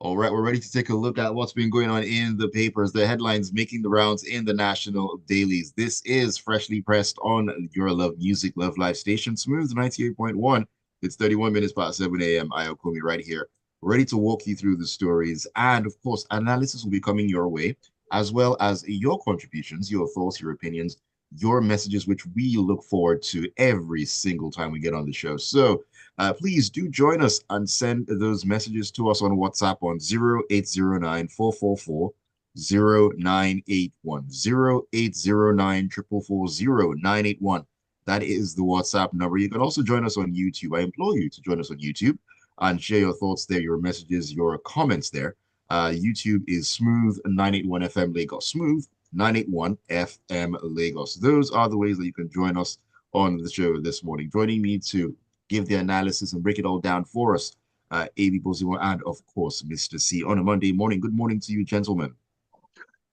All right, we're ready to take a look at what's been going on in the papers, the headlines making the rounds in the national dailies. This is freshly pressed on your Love Music, Love Live station, Smooth 98.1. It's 31 minutes past 7 a.m. Ayokunmi right here, ready to walk you through the stories. And of course, analysis will be coming your way, as well as your contributions, your thoughts, your opinions, your messages, which we look forward to every single time we get on the show. So, please do join us and send those messages to us on WhatsApp on 0809 444 0981. That is the WhatsApp number. You can also join us on YouTube. I implore you to join us on YouTube and share your thoughts there, your messages, your comments there. YouTube is Smooth 981 FM Lagos. Smooth 981 FM Lagos. Those are the ways that you can join us on the show this morning. Joining me to give the analysis and break it all down for us, AB Bozimo and, of course, Mr. C on a Monday morning. Good morning to you, gentlemen.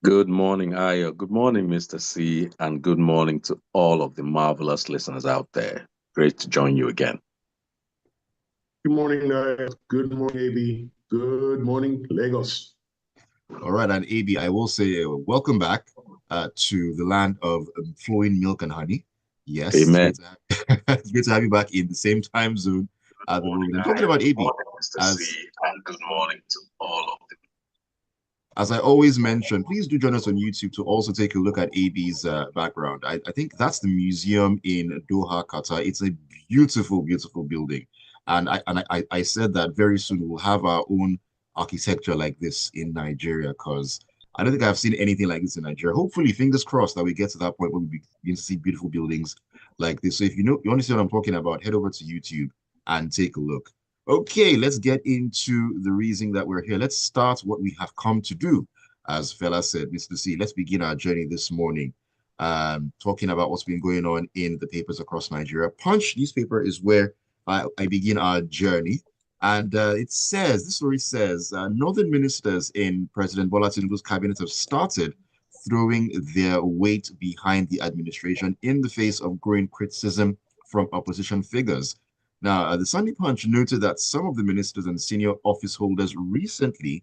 Good morning, Ayo. Good morning, Mr. C, and good morning to all of the marvelous listeners out there. Great to join you again. Good morning, good morning, AB. Good morning, Lagos. All right, and AB, I will say welcome back to the land of flowing milk and honey. Yes, Amen. It's great to have you back in the same time zone at the moment. And talking about AB, Mr. C, and good morning to all of them. As I always mention, please do join us on YouTube to also take a look at AB's background. I think that's the museum in Doha, Qatar. It's a beautiful, beautiful building. And I said that very soon we'll have our own architecture like this in Nigeria, because I don't think I've seen anything like this in Nigeria. Hopefully, fingers crossed that we get to that point where we begin to see beautiful buildings like this. So if you want to see what I'm talking about, head over to YouTube and take a look. Okay, let's get into the reason that we're here. Let's start what we have come to do. As Fela said, Mr. C, let's begin our journey this morning, talking about what's been going on in the papers across Nigeria. Punch newspaper is where I begin our journey. And this story says, Northern ministers in President Bola Tinubu's cabinet have started throwing their weight behind the administration in the face of growing criticism from opposition figures. Now, the Sunday Punch noted that some of the ministers and senior office holders recently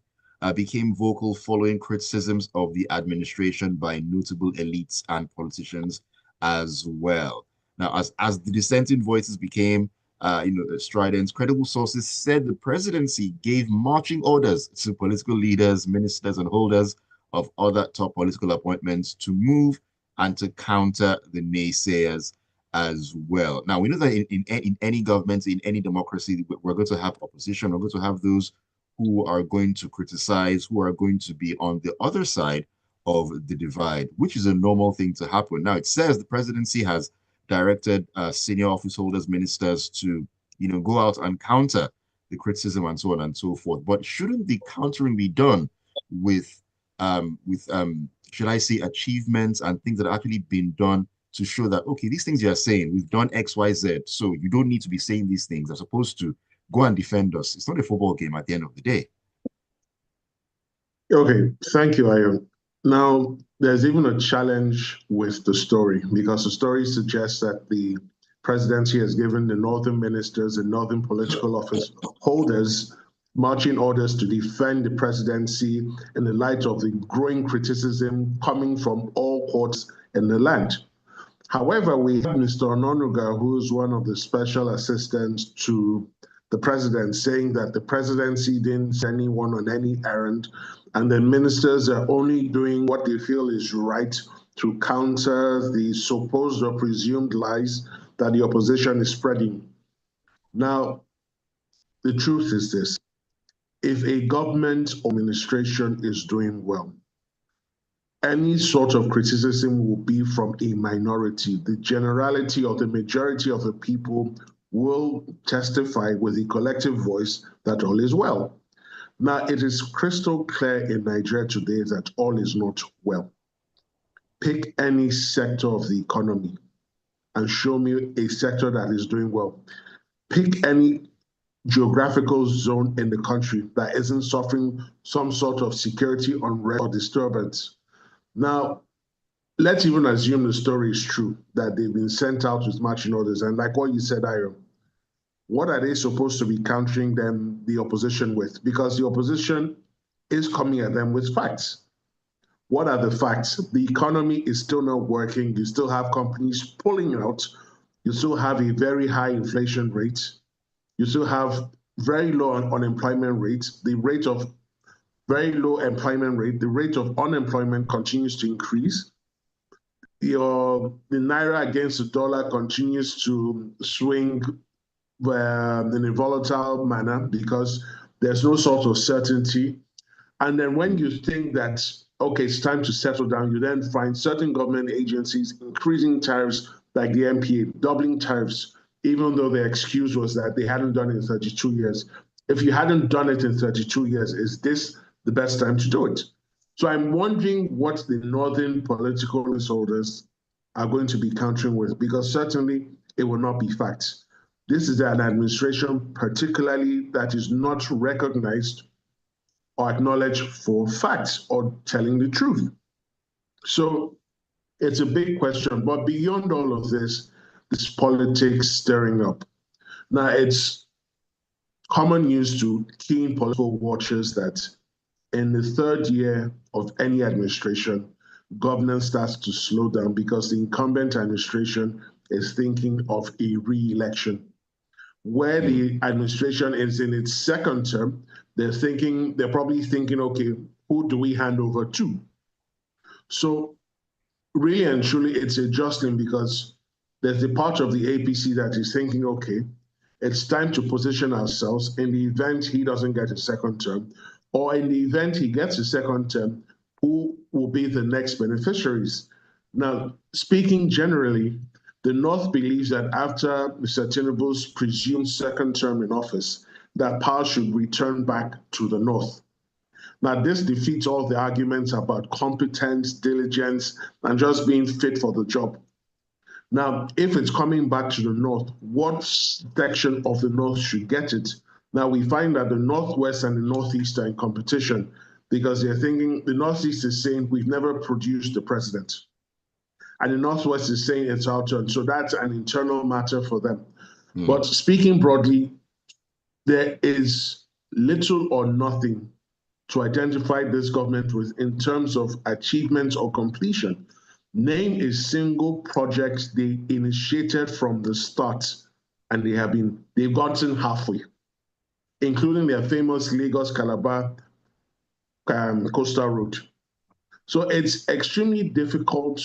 became vocal following criticisms of the administration by notable elites and politicians as well. Now, as the dissenting voices became strident, credible sources said the presidency gave marching orders to political leaders, ministers, and holders of other top political appointments to move and to counter the naysayers as well. Now, we know that in any government, in any democracy, we're going to have opposition. We're going to have those who are going to criticize, who are going to be on the other side of the divide, which is a normal thing to happen. Now, it says the presidency has directed senior office holders, ministers to, go out and counter the criticism and so on and so forth. But shouldn't the countering be done with should I say, achievements and things that have actually been done to show that, okay, these things you're saying, we've done X, Y, Z, so you don't need to be saying these things as opposed to go and defend us. It's not a football game at the end of the day. Okay, thank you, Ayo. Now, there's even a challenge with the story, because the story suggests that the presidency has given the northern ministers and northern political office holders marching orders to defend the presidency in the light of the growing criticism coming from all courts in the land. However, we have Mr. Ononuga, who's one of the special assistants to the president, saying that the presidency didn't send anyone on any errand, and the ministers are only doing what they feel is right to counter the supposed or presumed lies that the opposition is spreading. Now, the truth is this: if a government or administration is doing well, any sort of criticism will be from a minority. The generality or the majority of the people will testify with a collective voice that all is well. Now, it is crystal clear in Nigeria today that all is not well. Pick any sector of the economy and show me a sector that is doing well. Pick any geographical zone in the country that isn't suffering some sort of security unrest or disturbance. Now, let's even assume the story is true, that they've been sent out with marching orders. And like what you said, Ira, what are they supposed to be countering them, the opposition, with? Because the opposition is coming at them with facts. What are the facts? The economy is still not working. You still have companies pulling out. You still have a very high inflation rate. You still have very low unemployment rates. The rate of very low employment rate, the rate of unemployment continues to increase. The naira against the dollar continues to swing in a volatile manner because there's no sort of certainty. And then when you think that, okay, it's time to settle down, you then find certain government agencies increasing tariffs like the MPA, doubling tariffs, even though their excuse was that they hadn't done it in 32 years. If you hadn't done it in 32 years, is this the best time to do it? So I'm wondering what the northern political holders are going to be countering with, because certainly it will not be facts. This is an administration, particularly, that is not recognized or acknowledged for facts or telling the truth. So it's a big question. But beyond all of this politics stirring up. Now, it's common news to keen political watchers that in the third year of any administration, governance starts to slow down because the incumbent administration is thinking of a re-election. Where the administration is in its second term, they're probably thinking, okay, who do we hand over to? So really and truly, it's adjusting because there's a part of the APC that is thinking, okay, it's time to position ourselves in the event he doesn't get a second term, or in the event he gets a second term, who will be the next beneficiaries? Now, speaking generally, the North believes that after Mr. Tinubu's presumed second term in office, that power should return back to the North. Now, this defeats all the arguments about competence, diligence, and just being fit for the job. Now, if it's coming back to the North, what section of the North should get it? Now, we find that the Northwest and the Northeast are in competition because they're thinking, the Northeast is saying, we've never produced the president. And the Northwest is saying it's our turn. So that's an internal matter for them. But speaking broadly, there is little or nothing to identify this government with in terms of achievements or completion. Name a single project they initiated from the start and they've gotten halfway, including their famous Lagos-Calabar coastal road. So it's extremely difficult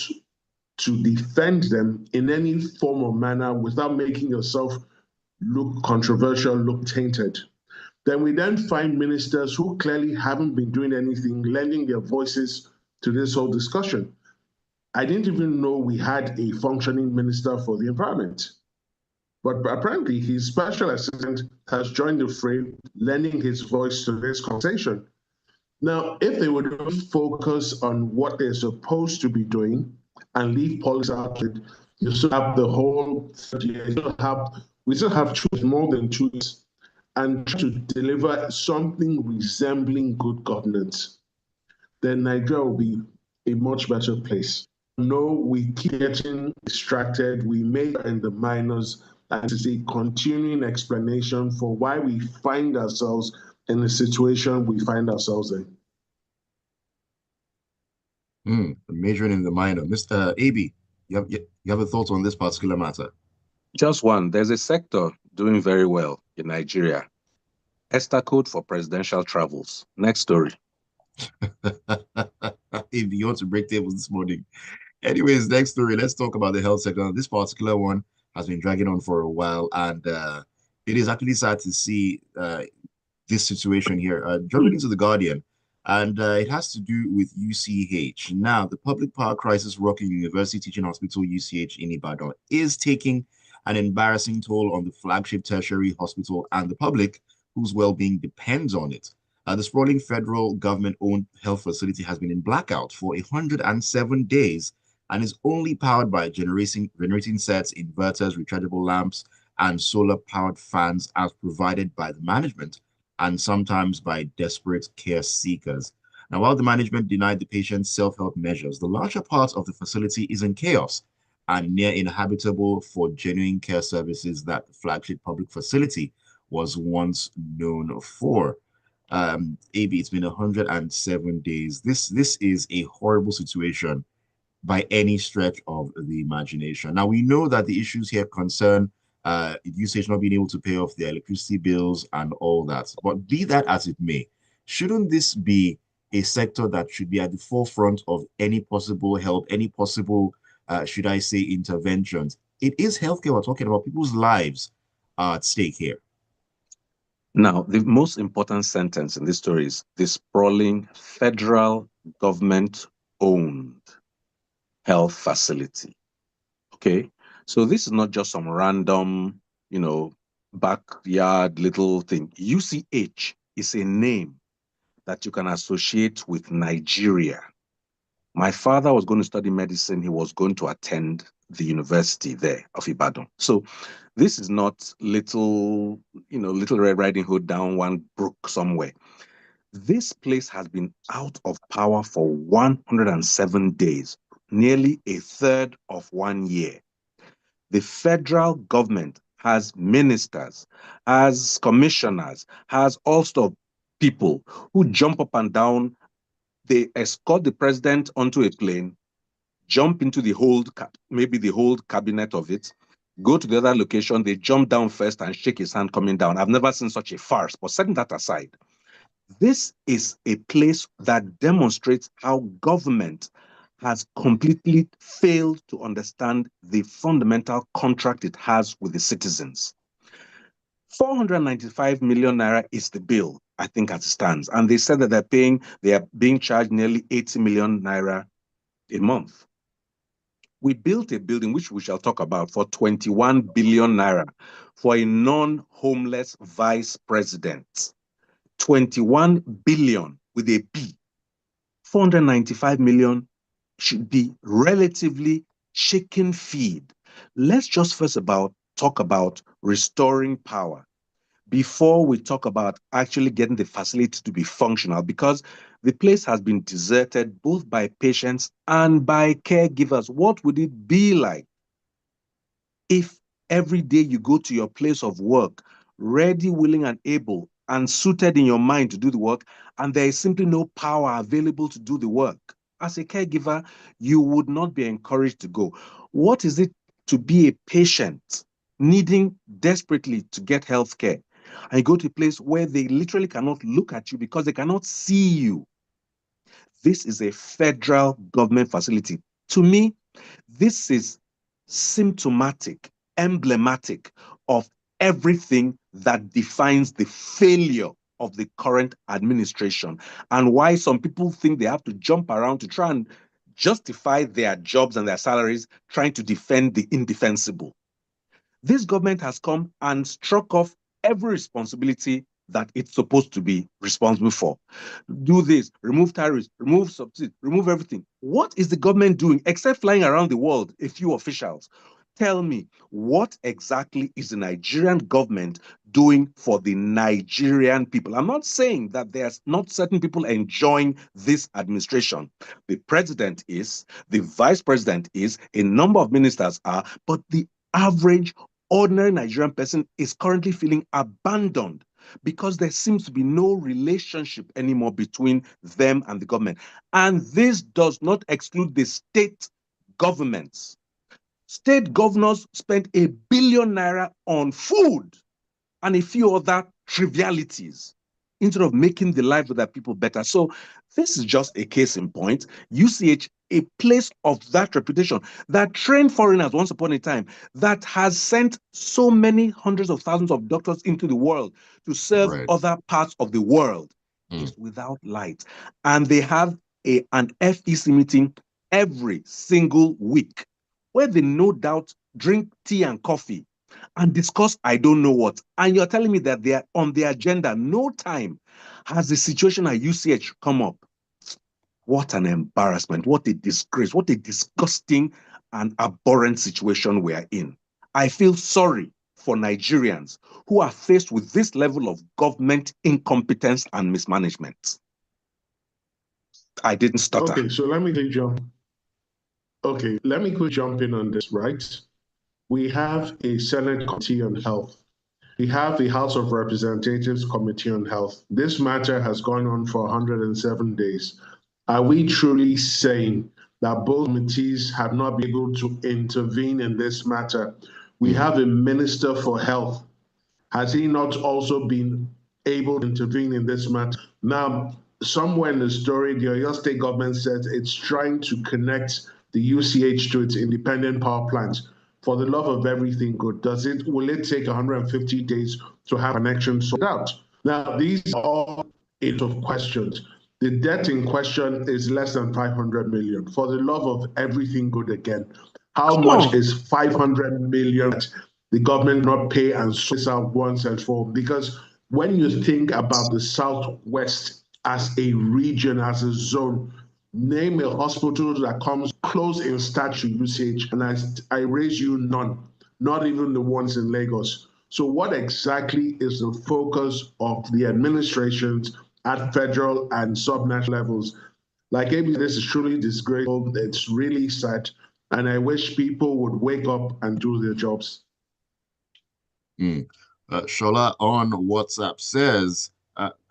to defend them in any form or manner without making yourself look controversial, look tainted. Then we find ministers who clearly haven't been doing anything, lending their voices to this whole discussion. I didn't even know we had a functioning minister for the environment. But apparently his special assistant has joined the fray, lending his voice to this conversation. Now, if they would focus on what they're supposed to be doing and leave politics out of it, you still have the whole 30 years. We still have more than 2 years, and try to deliver something resembling good governance, then Nigeria will be a much better place. No, we keep getting distracted. We make in the minors, and it's a continuing explanation for why we find ourselves in the situation we find ourselves in. Majoring in the minor. Mr. AB, you have a thought on this particular matter? Just one. There's a sector doing very well in Nigeria. ESTA code for presidential travels. Next story. If you want to break tables this morning. Anyways, next story. Let's talk about the health sector. This particular one has been dragging on for a while, and it is actually sad to see this situation here. Jumping into the Guardian, and it has to do with UCH. Now, the public power crisis rocking University Teaching Hospital UCH in Ibadan is taking an embarrassing toll on the flagship tertiary hospital and the public whose well-being depends on it. The sprawling federal government-owned health facility has been in blackout for 107 days and is only powered by generating sets, inverters, rechargeable lamps, and solar-powered fans as provided by the management and sometimes by desperate care seekers. Now, while the management denied the patient's self-help measures, the larger part of the facility is in chaos. and near inhabitable for genuine care services that the flagship public facility was once known for. AB, it's been 107 days. This is a horrible situation by any stretch of the imagination. Now, we know that the issues here concern usage not being able to pay off their electricity bills and all that. But be that as it may, shouldn't this be a sector that should be at the forefront of any possible help, any possible, should I say, interventions? It is healthcare we're talking about. People's lives are at stake here. Now, the most important sentence in this story is the sprawling federal government-owned health facility. Okay, so this is not just some random, backyard little thing. UCH is a name that you can associate with Nigeria. My father was going to study medicine. He was going to attend the university there of Ibadan. So this is not little Red Riding Hood down one brook somewhere. This place has been out of power for 107 days, nearly a third of 1 year. The federal government has ministers, has commissioners, has all sorts of people who jump up and down. They escort the president onto a plane, jump into maybe the whole cabinet of it, go to the other location, they jump down first and shake his hand coming down. I've never seen such a farce, but setting that aside, this is a place that demonstrates how government has completely failed to understand the fundamental contract it has with the citizens. 495 million naira is the bill, I think, as it stands. And they said that they are being charged nearly 80 million naira a month. We built a building, which we shall talk about, for 21 billion naira for a non-homeless vice president. 21 billion with a B. 495 million should be relatively chicken feed. Let's just first talk about restoring power before we talk about actually getting the facility to be functional, because the place has been deserted both by patients and by caregivers. What would it be like if every day you go to your place of work, ready, willing, and able, and suited in your mind to do the work, and there is simply no power available to do the work? As a caregiver, you would not be encouraged to go. What is it to be a patient needing desperately to get health care, and you go to a place where they literally cannot look at you because they cannot see you? This is a federal government facility. To me, this is symptomatic, emblematic of everything that defines the failure of the current administration, and why some people think they have to jump around to try and justify their jobs and their salaries, trying to defend the indefensible. This government has come and struck off every responsibility that it's supposed to be responsible for. Do this, remove tariffs, remove subsidies, remove everything. What is the government doing except flying around the world, a few officials? Tell me, what exactly is the Nigerian government doing for the Nigerian people? I'm not saying that there's not certain people enjoying this administration. The president is, the vice president is, a number of ministers are, but the average ordinary Nigerian person is currently feeling abandoned because there seems to be no relationship anymore between them and the government. And this does not exclude the state governments. State governors spent 1 billion naira on food and a few other trivialities instead of making the life of their people better. So this is just a case in point. UCH, a place of that reputation, that trained foreigners once upon a time, that has sent so many hundreds of thousands of doctors into the world to serve Right. other parts of the world, is without light. And they have an FEC meeting every single week where they no doubt drink tea and coffee and discuss I don't know what. And you're telling me that they are on the agenda. No time has the situation at UCH come up. What an embarrassment. What a disgrace. What a disgusting and abhorrent situation we are in. I feel sorry for Nigerians who are faced with this level of government incompetence and mismanagement. I didn't stutter. Okay, so let me take John. Okay, let me quick jump in on this, right? We have a Senate Committee on Health. We have the House of Representatives Committee on Health. This matter has gone on for 107 days. Are we truly saying that both committees have not been able to intervene in this matter? We have a Minister for Health. Has he not also been able to intervene in this matter? Now, somewhere in the story, the Oyo State government says it's trying to connect the UCH to its independent power plants. For the love of everything good, will it take 150 days to have connection sorted out? Now, these are all of questions. The debt in question is less than 500 million. For the love of everything good again, how Come much on. is 500 million that the government not pay and sort this out once and for all? Because when you think about the Southwest as a region, as a zone, name a hospital that comes close in stature UCH, and I raise you none, not even the ones in Lagos. So what exactly is the focus of the administrations at federal and subnational levels? Like AB, this is truly disgraceful. It's really sad. And I wish people would wake up and do their jobs. Shola on WhatsApp says,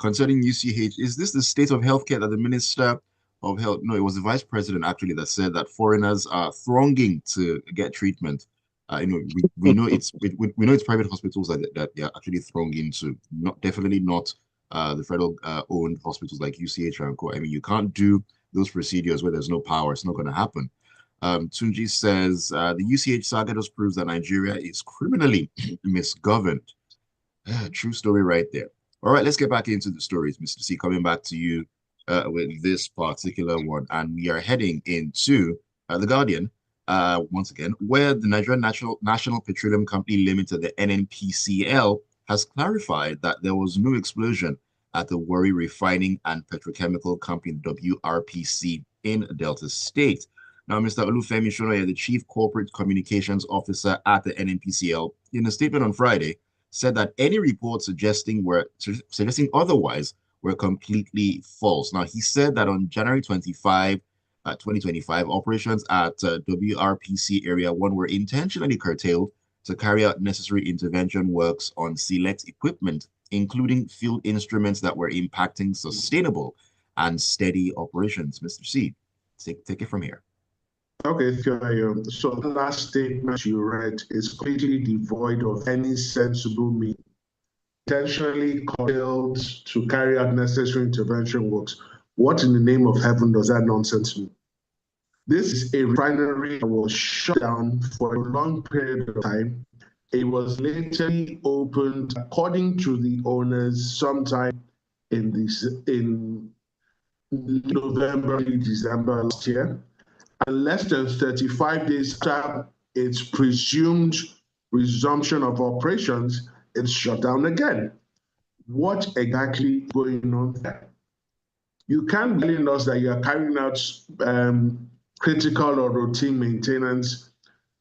concerning UCH, is this the state of healthcare that the Minister of Health, no, it was the Vice President actually that said that foreigners are thronging to get treatment. We know we know it's private hospitals that they're actually thronging to, not definitely not the federal owned hospitals like UCH and Co. I mean, you can't do those procedures where there's no power. It's not going to happen. Tunji says the UCH saga just proves that Nigeria is criminally misgoverned. True story right there. All right, let's get back into the stories, Mr. C. Coming back to you with this particular one. And we are heading into The Guardian, once again, where the Nigerian National Petroleum Company Limited, the NNPCL, has clarified that there was no explosion at the Warri Refining and Petrochemical Company, WRPC, in Delta State. Now, Mr. Olufemi Shonoye, the Chief Corporate Communications Officer at the NNPCL, in a statement on Friday, said that any reports suggesting otherwise were completely false. Now, he said that on January 25, 2025, operations at WRPC Area 1 were intentionally curtailed to carry out necessary intervention works on select equipment, including field instruments that were impacting sustainable and steady operations. Mr. C, take it from here. Okay, so the last statement you read is completely devoid of any sensible meaning. Intentionally curtailed to carry out necessary intervention works. What in the name of heaven does that nonsense mean? This is a refinery that was shut down for a long period of time. It was later opened, according to the owners, sometime in November, December last year. And less than 35 days after its presumed resumption of operations, it's shut down again. What exactly is going on there? You can't be telling us that you are carrying out critical or routine maintenance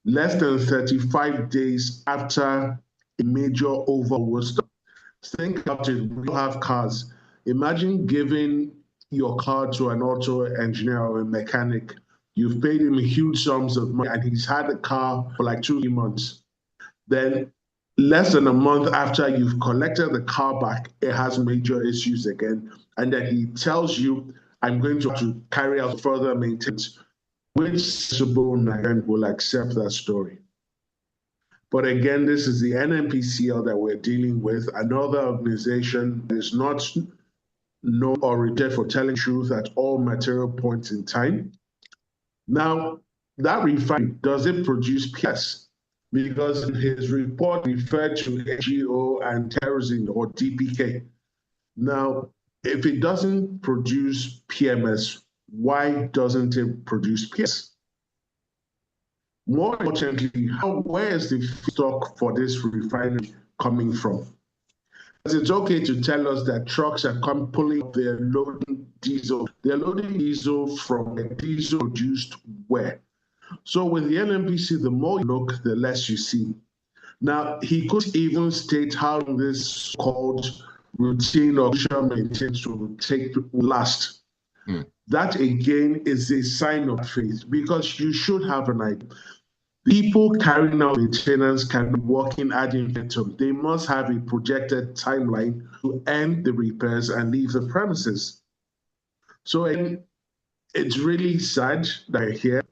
less than 35 days after a major overhaul was done. Think about it. We all have cars. Imagine giving your car to an auto engineer or a mechanic. You've paid him huge sums of money and he's had the car for like 2 months. Then less than a month after you've collected the car back, it has major issues again. And then he tells you, I'm going to carry out further maintenance. Which sensible Nigerian will accept that story? But again, this is the NNPCL that we're dealing with, another organization that is not known or rejected for telling truth at all material points in time. Now, that refinery, does it produce PS? Because in his report referred to NGO and terrorism or DPK. Now, if it doesn't produce PMS, why doesn't it produce PS? More importantly, where is the stock for this refinery coming from? Because it's okay to tell us that trucks are pulling up, they're loading diesel. They're loading diesel from a diesel produced where? So with the NNPC, the more you look, the less you see. Now, he could even state how this called routine or maintenance will last. Mm. That again is a sign of faith because you should have an idea. People carrying out maintenance can be working ad infinitum. They must have a projected timeline to end the repairs and leave the premises. So it's really sad that I hear.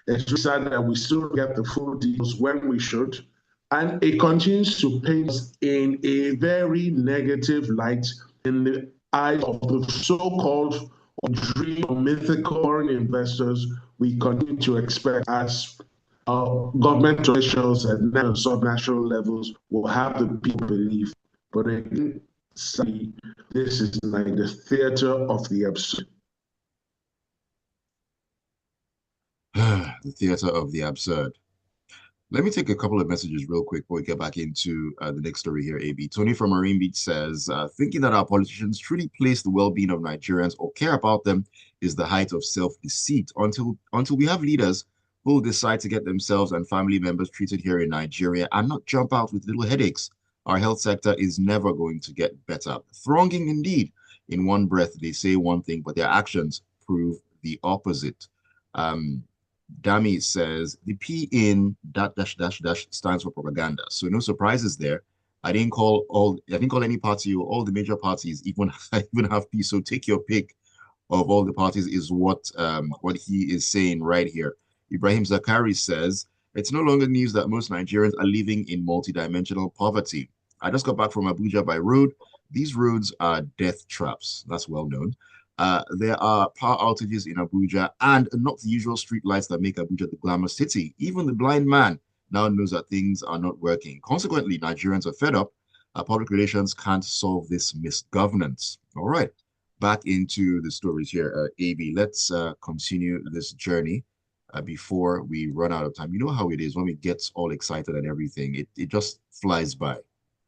It's really sad that we still get the full details when we should. And it continues to paint us in a very negative light in the eyes of the so-called dream or mythical foreign investors we continue to expect as government officials at national and subnational levels will have the people believe. But again, sadly, this is like the theater of the absurd. The theater of the absurd. Let me take a couple of messages real quick before we get back into the next story here, AB. Tony from Marine Beach says, thinking that our politicians truly place the well-being of Nigerians or care about them is the height of self-deceit until we have leaders who will decide to get themselves and family members treated here in Nigeria and not jump out with little headaches. Our health sector is never going to get better. Thronging indeed. In one breath, they say one thing, but their actions prove the opposite. Dami says the P in that dash dash dash stands for propaganda. So no surprises there. I didn't call any party or all the major parties even even have P. So take your pick of all the parties is what he is saying right here. Ibrahim Zakari says it's no longer news that most Nigerians are living in multidimensional poverty. I just got back from Abuja by road. These roads are death traps. That's well known. There are power outages in Abuja and not the usual street lights that make Abuja the glamour city. Even the blind man now knows that things are not working. Consequently, Nigerians are fed up. Public relations can't solve this misgovernance. All right, back into the stories here. AB, let's continue this journey before we run out of time. You know how it is when we get all excited and everything, it just flies by.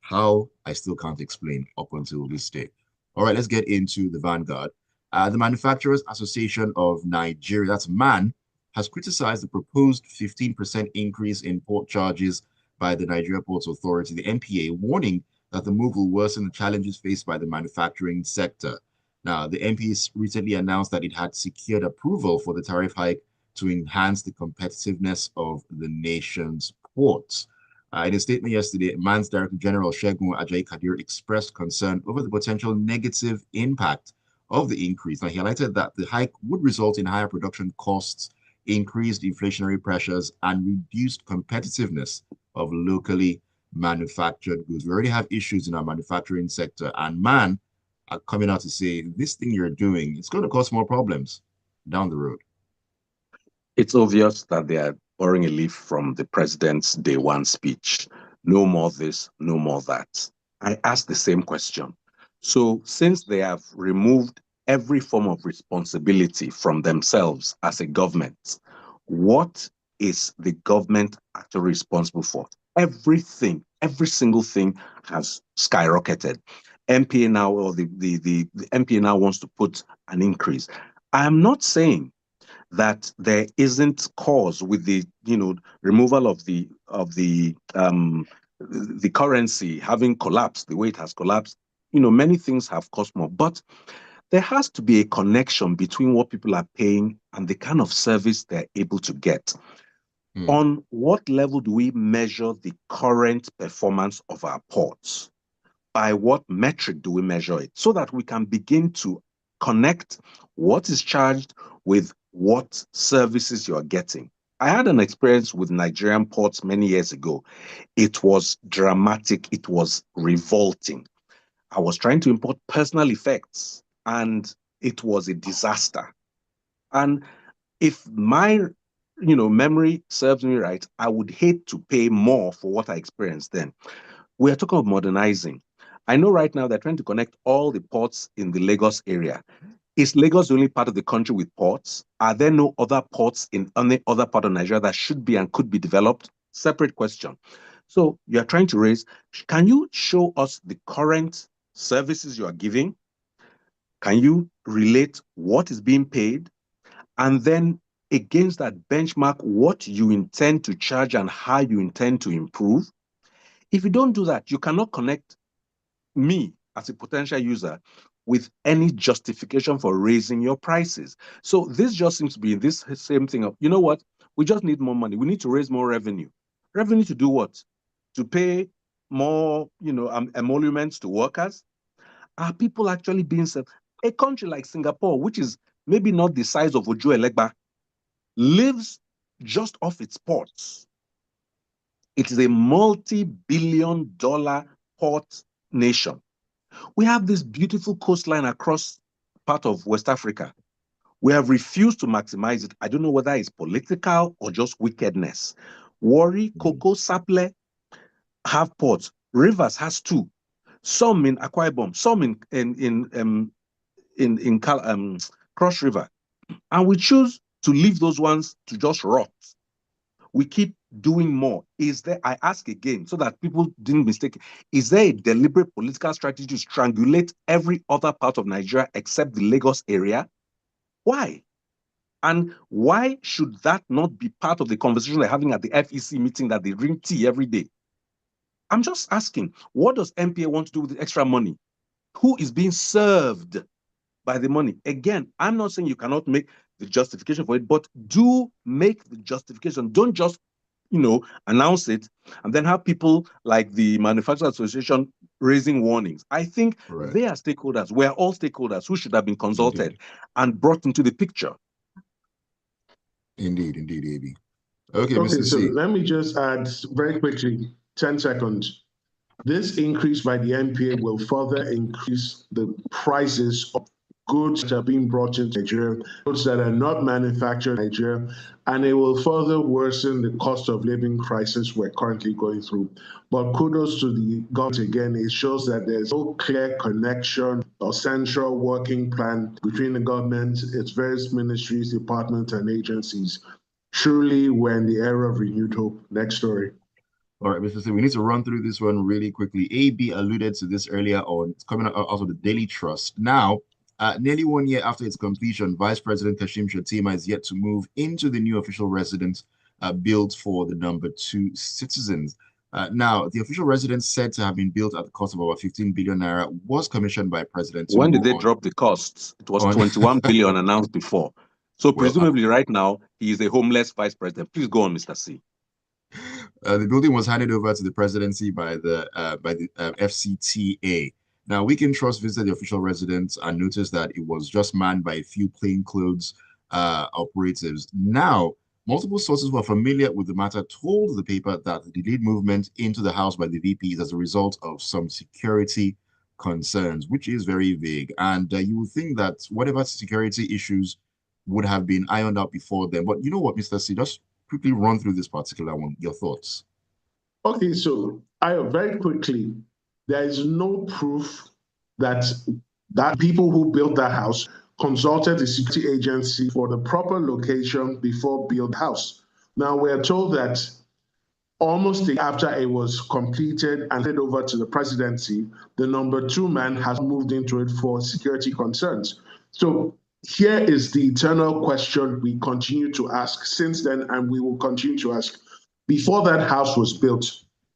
How, I still can't explain up until this day. All right, let's get into the Vanguard. The Manufacturers Association of Nigeria, that's MAN, has criticized the proposed 15% increase in port charges by the Nigeria Ports Authority, the NPA, warning that the move will worsen the challenges faced by the manufacturing sector. Now, the NPA recently announced that it had secured approval for the tariff hike to enhance the competitiveness of the nation's ports. In a statement yesterday, MAN's Director General Shegun Ajayi Kadir expressed concern over the potential negative impact of the increase. Now, he highlighted that the hike would result in higher production costs, increased inflationary pressures, and reduced competitiveness of locally manufactured goods. We already have issues in our manufacturing sector, and MAN are coming out to say, this thing you're doing, it's going to cause more problems down the road. It's obvious that they are borrowing a leaf from the president's day one speech. No more this, no more that. I asked the same question. So since they have removed every form of responsibility from themselves as a government, what is the government actually responsible for? Everything, every single thing has skyrocketed. MPA now, or the MPA now wants to put an increase. I am not saying that there isn't cause with the removal of the currency having collapsed the way it has collapsed. Many things have cost more, but there has to be a connection between what people are paying and the kind of service they're able to get. On what level do we measure the current performance of our ports? By what metric do we measure it? So that we can begin to connect what is charged with what services you're getting. I had an experience with Nigerian ports many years ago. It was dramatic. It was revolting. I was trying to import personal effects, and it was a disaster. And if my memory serves me right, I would hate to pay more for what I experienced then. We are talking of modernizing. I know right now they're trying to connect all the ports in the Lagos area. Is Lagos the only part of the country with ports? Are there no other ports in any other part of Nigeria that should be and could be developed? Separate question. So you're trying to raise, can you show us the current services you are giving? Can you relate what is being paid? And then against that benchmark, what you intend to charge and how you intend to improve? If you don't do that, you cannot connect me as a potential user with any justification for raising your prices. So this just seems to be this same thing of, you know what, we just need more money. We need to raise more revenue. Revenue to do what? To pay more, emoluments to workers? Are people actually being served? A country like Singapore, which is maybe not the size of Ojo Elegba, lives just off its ports. It is a multi-billion-dollar port nation. We have this beautiful coastline across part of West Africa. We have refused to maximize it. I don't know whether it's political or just wickedness. Warri, Coco, Saple have ports. Rivers has two. Some in Akwa Ibom, some in Cross River, and we choose to leave those ones to just rot. We keep doing more. Is there, I ask again, so that people didn't mistake, is there a deliberate political strategy to strangulate every other part of Nigeria except the Lagos area? Why? And why should that not be part of the conversation they're having at the FEC meeting that they drink tea every day? I'm just asking, what does MPA want to do with the extra money? Who is being served by the money? Again, I'm not saying you cannot make the justification for it, but do make the justification. Don't just, announce it and then have people like the Manufacturers Association raising warnings. I think they are stakeholders. We're all stakeholders who should have been consulted and brought into the picture. Indeed, AB. Okay, Okay, Mr. so C. let me just add very quickly, 10 seconds. This increase by the MPA will further increase the prices of goods that are being brought into Nigeria, goods that are not manufactured in Nigeria, and it will further worsen the cost of living crisis we're currently going through. But kudos to the government again. It shows that there's no clear connection or central working plan between the government, its various ministries, departments, and agencies. Truly, we're in the era of renewed hope. Next story. All right, Mr. C, we need to run through this one really quickly. AB alluded to this earlier on. It's coming out of the Daily Trust. Now, nearly 1 year after its completion, Vice President Kashim Shettima is yet to move into the new official residence built for the #2 citizens. Now, the official residence, said to have been built at the cost of about 15 billion naira, was commissioned by President Tinubu. When did they drop the costs? It was 21 billion announced before. So presumably right now, he is a homeless vice president. Please go on, Mr. C. The building was handed over to the presidency by the FCTA. Now, Weekend Trust visited the official residence and noticed that it was just manned by a few plainclothes operatives. Now, multiple sources who are familiar with the matter told the paper that the delayed movement into the house by the VP is as a result of some security concerns, which is very vague. And you would think that whatever security issues would have been ironed out before then. But you know what, Mr. C, just quickly run through this particular one, your thoughts. Okay, so I very quickly, there is no proof that people who built that house consulted the security agency for the proper location before build the house. Now we're told that almost after it was completed and handed over to the presidency, the #2 man has moved into it for security concerns. So here is the eternal question we continue to ask since then, and we will continue to ask. Before that house was built,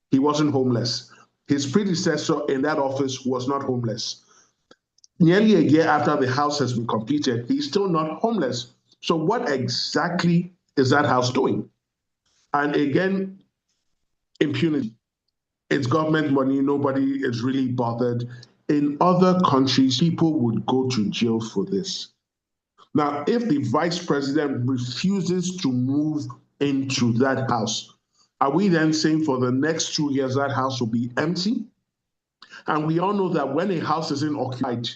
he wasn't homeless. His predecessor in that office was not homeless. Nearly a year after the house has been completed, he's still not homeless. So what exactly is that house doing? And again, impunity. It's government money. Nobody is really bothered. In other countries, people would go to jail for this. Now, if the vice president refuses to move into that house, are we then saying for the next 2 years that house will be empty? And we all know that when a house isn't occupied,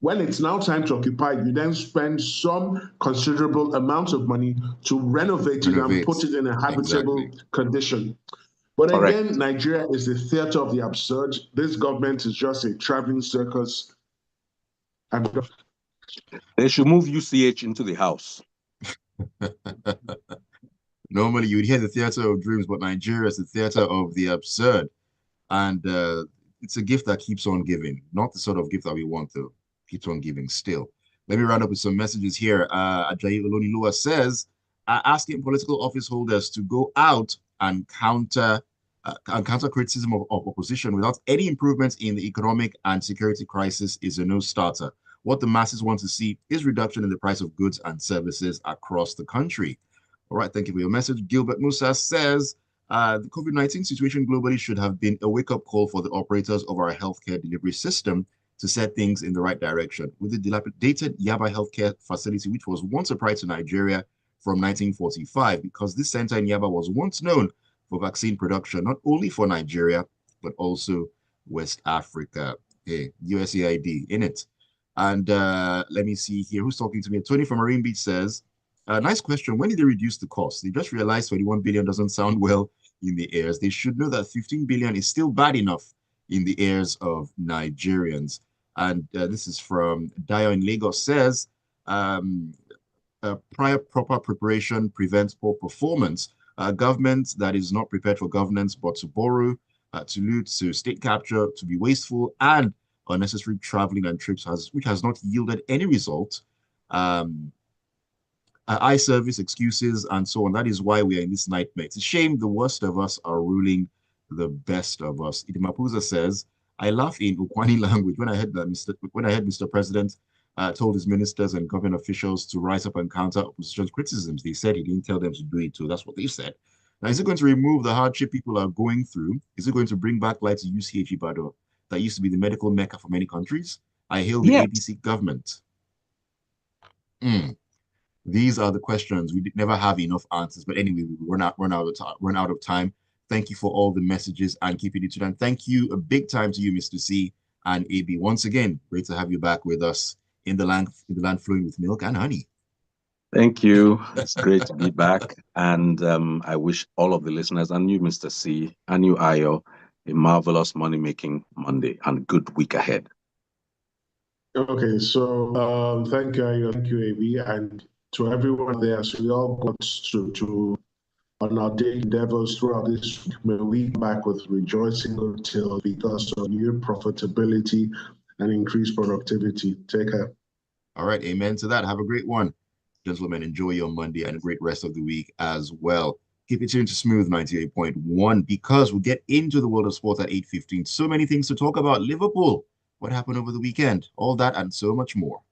when it's now time to occupy, you then spend some considerable amount of money to renovate it and put it in a habitable condition. But again, Nigeria is the theater of the absurd. This government is just a traveling circus. They should move UCH into the house. Normally, you would hear the theater of dreams, but Nigeria is the theater of the absurd. And it's a gift that keeps on giving, not the sort of gift that we want to keep on giving still. Let me round up with some messages here. Ajayi Olonilua says, asking political office holders to go out and counter and counter criticism of opposition without any improvements in the economic and security crisis is a no-starter. What the masses want to see is reduction in the price of goods and services across the country. All right, thank you for your message. Gilbert Musa says the COVID-19 situation globally should have been a wake-up call for the operators of our healthcare delivery system to set things in the right direction. With the dilapidated Yaba healthcare facility, which was once a pride to Nigeria from 1945, because this center in Yaba was once known for vaccine production, not only for Nigeria, but also West Africa. Hey, USAID in it. And let me see here. Who's talking to me? Tony from Marine Beach says, nice question. When did they reduce the cost? They just realized 21 billion doesn't sound well in the ears. They should know that 15 billion is still bad enough in the ears of Nigerians. And this is from Dio in Lagos says, prior proper preparation prevents poor performance. Government that is not prepared for governance, but to borrow, to loot, to state capture, to be wasteful, and unnecessary traveling and trips which has not yielded any result. Eye service, excuses, and so on. That is why we are in this nightmare. It's a shame the worst of us are ruling the best of us. Idimapuza says, I laugh in Ukwani language when I heard that Mr. President told his ministers and government officials to rise up and counter opposition's criticisms. They said he didn't tell them to do it too. That's what they said. Now, is it going to remove the hardship people are going through? Is it going to bring back light to UCH Ibadan that used to be the medical mecca for many countries? I hail the APC government. These are the questions. We never have enough answers. But anyway, we run out of time. Thank you for all the messages and keeping it tuned. And thank you a big time to you, Mr. C and AB. Once again, great to have you back with us in the land flowing with milk and honey. Thank you. It's great to be back. And I wish all of the listeners and you, Mr. C, and you, Ayo, a marvelous money-making Monday and good week ahead. Okay, so thank you, Ayo, thank you, AB, and to everyone there. So we all got to on our day endeavors throughout this week. May we come back with rejoicing until because of new profitability and increased productivity. Take care. All right, amen to that. Have a great one. Gentlemen, enjoy your Monday and a great rest of the week as well. Keep it tuned to Smooth 98.1 because we'll get into the world of sport at 8:15. So many things to talk about. Liverpool, what happened over the weekend, all that and so much more.